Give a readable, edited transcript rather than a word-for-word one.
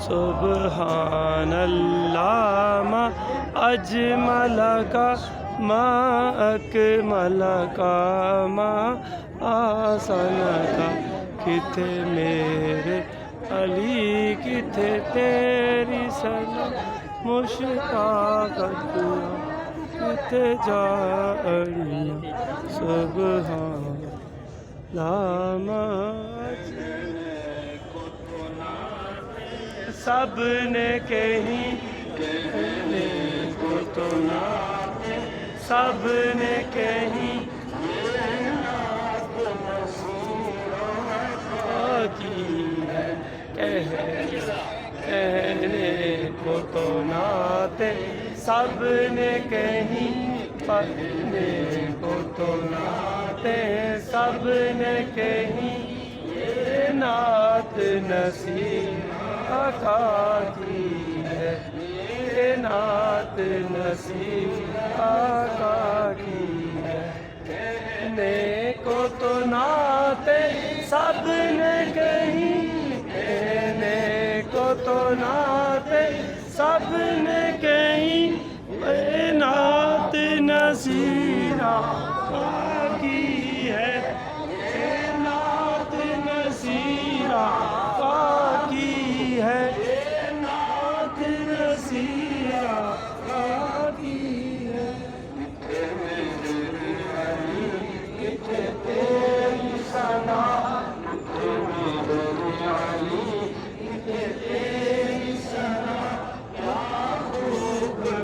सुबहानल्लाह मा अजमल का मा अकमल का मा आसन का। किथे मेरे अली किथे तेरी सनम मुश्ताक़तियाँ किथे जानियाँ। सुबहानल्लाह सबने कहीं को तो ना सबने कहीं की है कहने को तो नाते सबने कहीं पढ़ने को तो नाते सबने कहीं ये नात नसीब आका की है ये नात नसीब आका की है। कहने को तो नाते सबने कहीं कहने को तो नाते सबने कहीं ये नात नसीब